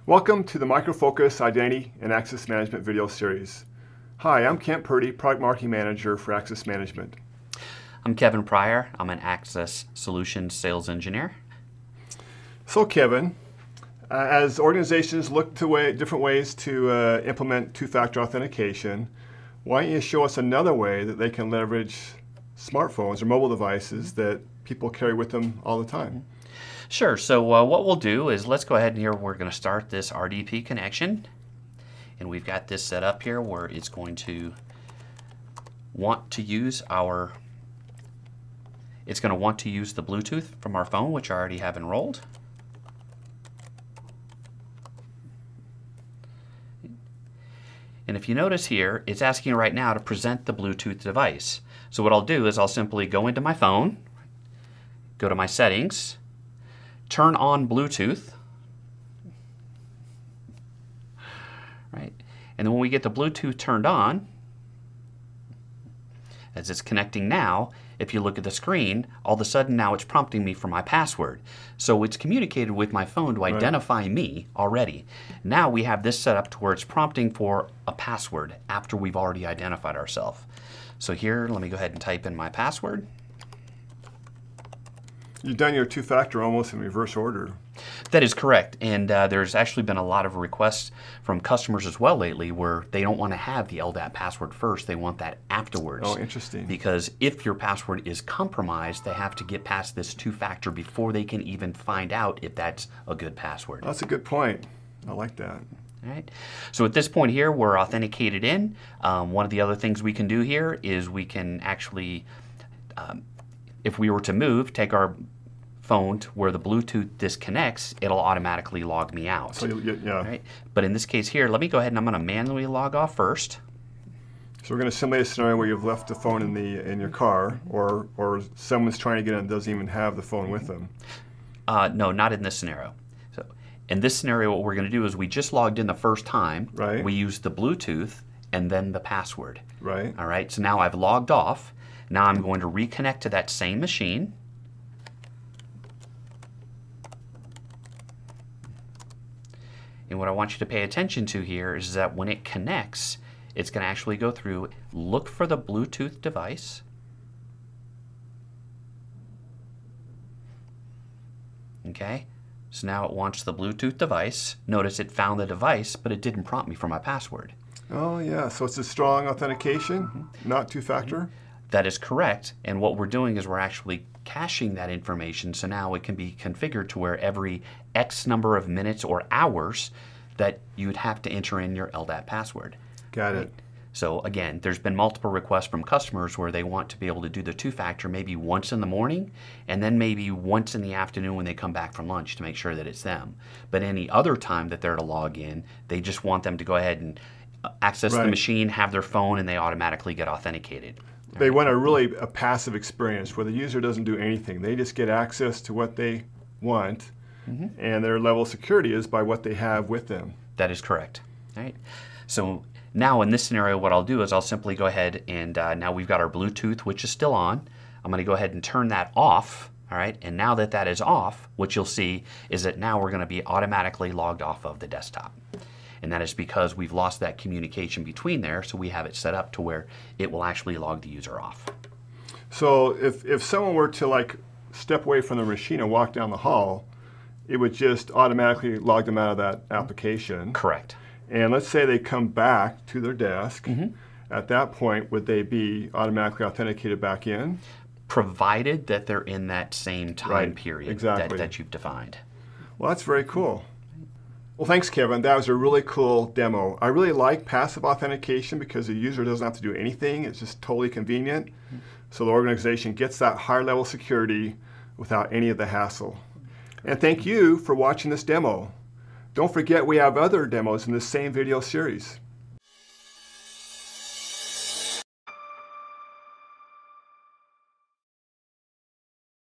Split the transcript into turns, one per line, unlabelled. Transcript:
Welcome to the Micro Focus Identity and Access Management video series. Hi, I'm Kent Purdy, Product Marketing Manager for Access Management.
I'm Kevin Pryor. I'm an Access Solutions Sales Engineer.
So Kevin, as organizations look to different ways to implement two-factor authentication, why don't you show us another way that they can leverage smartphones or mobile devices that people carry with them all the time?
Sure. So what we'll do is let's go ahead and here we're going to start this RDP connection. And we've got this set up here where it's going to want to use the Bluetooth from our phone, which I already have enrolled. And if you notice here, it's asking right now to present the Bluetooth device. So what I'll do is I'll simply go into my phone, go to my settings, turn on Bluetooth, right? And then when we get the Bluetooth turned on, as it's connecting now, if you look at the screen, all of a sudden now it's prompting me for my password. So it's communicated with my phone to identify me already. Now we have this set up to where it's prompting for a password after we've already identified ourselves. So here, let me go ahead and type in my password.
You've done your two-factor almost in reverse order.
That is correct, and there's actually been a lot of requests from customers as well lately where they don't want to have the LDAP password first, they want that afterwards.
Oh, interesting. Because
if your password is compromised, they have to get past this two-factor before they can even find out if that's a good password.
That's a good point. I like that.
All right. So at this point here, we're authenticated in. One of the other things we can do here is we can actually, if we were to move, take our phone to where the Bluetooth disconnects, it'll automatically log me out.
So yeah.
Right? But in this case here, let me go ahead and I'm going to manually log off first.
So we're going to simulate a scenario where you've left the phone in your car, or someone's trying to get in and doesn't even have the phone with them.
No, not in this scenario. So in this scenario, what we're going to do is we just logged in the first time.
Right.
We used the Bluetooth and then the password.
Right.
All right. So now I've logged off. Now I'm going to reconnect to that same machine. And what I want you to pay attention to here is that when it connects, it's going to actually go through, look for the Bluetooth device. Okay, so now it wants the Bluetooth device. Notice it found the device, but it didn't prompt me for my password.
Oh yeah, so it's a strong authentication, not two-factor?
That is correct, and what we're doing is we're actually caching that information, so now it can be configured to where every X number of minutes or hours that you would have to enter in your LDAP password.
Got it.
So again, there's been multiple requests from customers where they want to be able to do the two-factor maybe once in the morning and then maybe once in the afternoon when they come back from lunch to make sure that it's them. But any other time that they're to log in, they just want them to go ahead and access the machine, have their phone, and they automatically get authenticated.
They want a passive experience where the user doesn't do anything. They just get access to what they want, and their level of security is by what they have with them.
That is correct. All right. So now in this scenario, what I'll do is I'll simply go ahead and now we've got our Bluetooth, which is still on. I'm going to go ahead and turn that off. All right. And now that that is off, what you'll see is that now we're going to be automatically logged off of the desktop. And that is because we've lost that communication between there, so we have it set up to where it will actually log the user off.
So if someone were to step away from the machine and walk down the hall, it would just automatically log them out of that application.
Correct.
And let's say they come back to their desk. At that point, would they be automatically authenticated back in?
Provided that they're in that same time period that you've defined.
Well, that's very cool. Well, thanks, Kevin. That was a really cool demo. I really like passive authentication because the user doesn't have to do anything. It's just totally convenient. So the organization gets that higher level security without any of the hassle. And thank you for watching this demo. Don't forget we have other demos in this same video series.